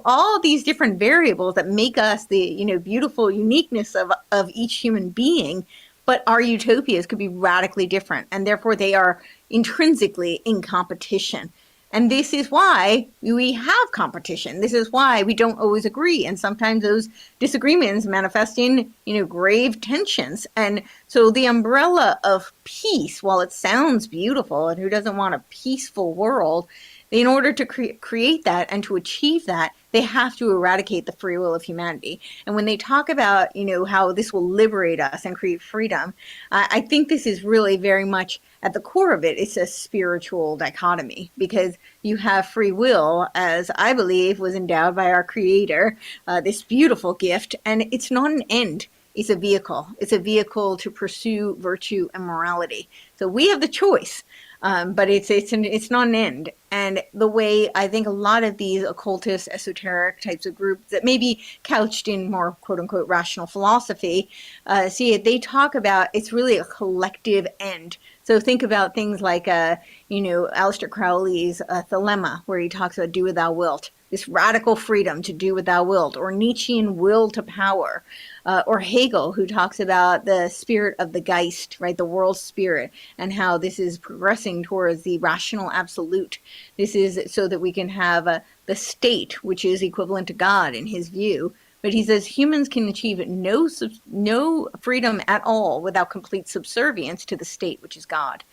All these different variables that make us the beautiful uniqueness of each human being. But our utopias could be radically different, and therefore they are intrinsically in competition. And this is why we have competition. This is why we don't always agree. And sometimes those disagreements manifest in, grave tensions. And so the umbrella of peace, while it sounds beautiful, and who doesn't want a peaceful world, in order to create that and to achieve that, they have to eradicate the free will of humanity. And when they talk about, how this will liberate us and create freedom, I think this is really very much at the core of it. It's a spiritual dichotomy, because you have free will, as I believe was endowed by our Creator, this beautiful gift, and it's not an end. It's a vehicle. It's a vehicle to pursue virtue and morality. So we have the choice. But it's not an end. And the way I think a lot of these occultist, esoteric types of groups that may be couched in more quote unquote rational philosophy, see it, they talk about it's really a collective end. So think about things like, Aleister Crowley's Thelema, where he talks about do what thou wilt. This radical freedom to do what thou wilt, or Nietzschean will to power, or Hegel, who talks about the spirit of the Geist, right, the world spirit, and how this is progressing towards the rational absolute. This is so that we can have the state, which is equivalent to God in his view. But he says humans can achieve no freedom at all without complete subservience to the state, which is God.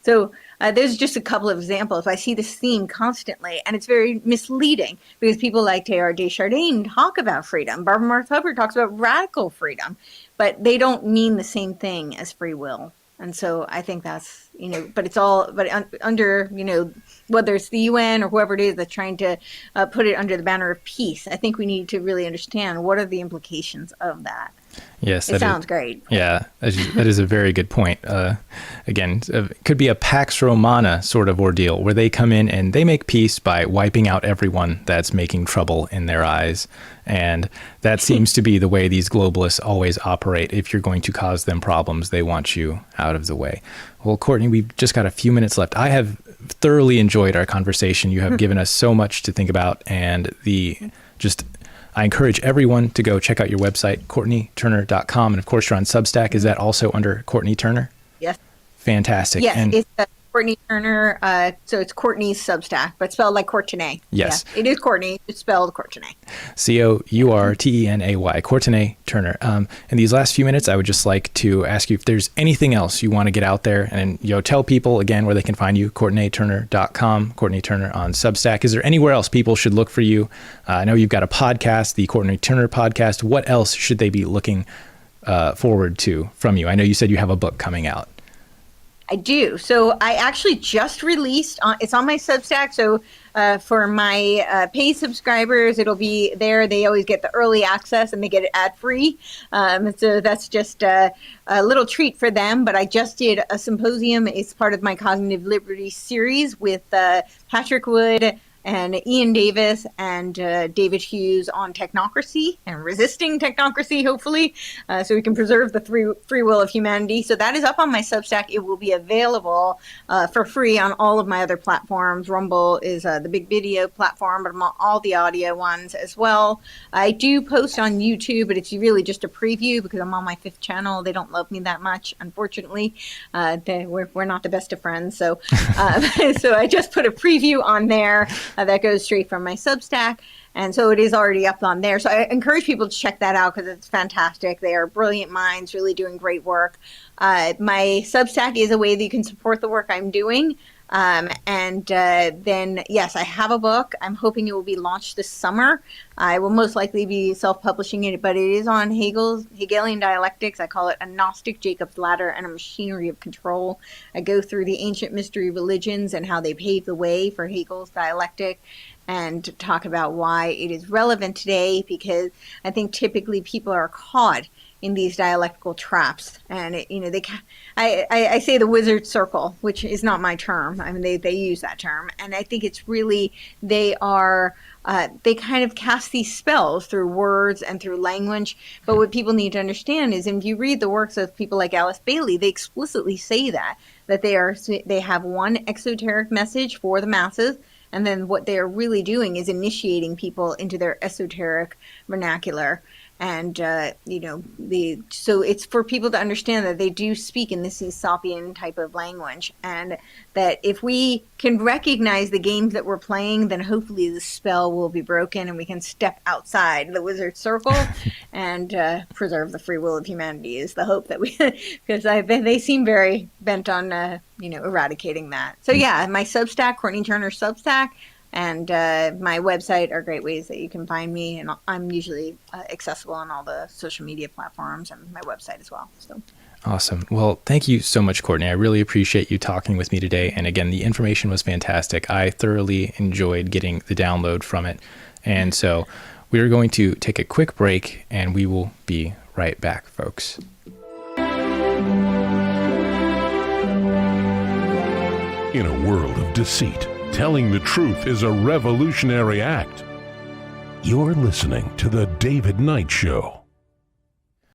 So there's just a couple of examples. I see this theme constantly, and it's very misleading because people like Teilhard de Chardin talk about freedom. Marx Hubbard talks about radical freedom, but they don't mean the same thing as free will. And so I think that's, but it's all, under, whether it's the UN or whoever it is that's trying to put it under the banner of peace, I think we need to really understand what are the implications of that. Yes, It sounds great. Yeah, that is a very good point. Again, it could be a Pax Romana sort of ordeal where they come in and they make peace by wiping out everyone that's making trouble in their eyes. And that seems to be the way these globalists always operate. If you're going to cause them problems, they want you out of the way. Well, Courtenay, we've just got a few minutes left. I have thoroughly enjoyed our conversation. You have given us so much to think about, and I encourage everyone to go check out your website, CourtenayTurner.com. And of course, you're on Substack. Is that also under Courtenay Turner? Yes. Fantastic. Yes, and it's Courtenay Turner. So it's Courtenay's Substack, but spelled like Courtenay. Yes. Yeah, it is Courtenay. It's spelled Courtenay. Courtenay, Courtenay Turner. In these last few minutes, I would just like to ask you if there's anything else you want to get out there and tell people again where they can find you, CourtenayTurner.com, Courtenay Turner on Substack. Is there anywhere else people should look for you? I know you've got a podcast, the Courtenay Turner podcast. What else should they be looking forward to from you? I know you said you have a book coming out. I do. So I actually just released, it's on my Substack. So for my paid subscribers, it'll be there. They always get the early access and they get it ad free. So that's just a little treat for them. But I just did a symposium. It's part of my Cognitive Liberty series with Patrick Wood and Ian Davis and David Hughes on technocracy and resisting technocracy, hopefully, so we can preserve the free will of humanity. So that is up on my Substack. It will be available for free on all of my other platforms. Rumble is the big video platform, but I'm on all the audio ones as well. I do post on YouTube, but it's really just a preview because I'm on my 5th channel. They don't love me that much, unfortunately. We're not the best of friends. So, so I just put a preview on there. That goes straight from my Substack. And so it is already up on there. So I encourage people to check that out because it's fantastic. They are brilliant minds really doing great work. My Substack is a way that you can support the work I'm doing. Then, yes, I have a book. I'm hoping it will be launched this summer. I will most likely be self-publishing it, but it is on Hegelian dialectics. I call it a Gnostic Jacob's Ladder and a Machinery of Control. I go through the ancient mystery religions and how they paved the way for Hegel's dialectic and talk about why it is relevant today, because I think typically people are caught in these dialectical traps, and I say the wizard circle, which is not my term. I mean, they use that term, and I think it's really they kind of cast these spells through words and through language. But what people need to understand is, if you read the works of people like Alice Bailey, they explicitly say that they have one exoteric message for the masses. And then what they are really doing is initiating people into their esoteric vernacular. And, so it's for people to understand that they do speak in this Aesopian type of language. And that if we can recognize the games that we're playing, then hopefully the spell will be broken and we can step outside the wizard circle and preserve the free will of humanity is the hope that we, because they seem very bent on, eradicating that. So yeah, my Substack, Courtenay Turner Substack, and my website are great ways that you can find me, and I'm usually accessible on all the social media platforms and my website as well. So. Awesome. Well, thank you so much, Courtenay. I really appreciate you talking with me today. And again, the information was fantastic. I thoroughly enjoyed getting the download from it. And so we are going to take a quick break, and we will be right back, folks. In a world of deceit, telling the truth is a revolutionary act. You're listening to The David Knight Show.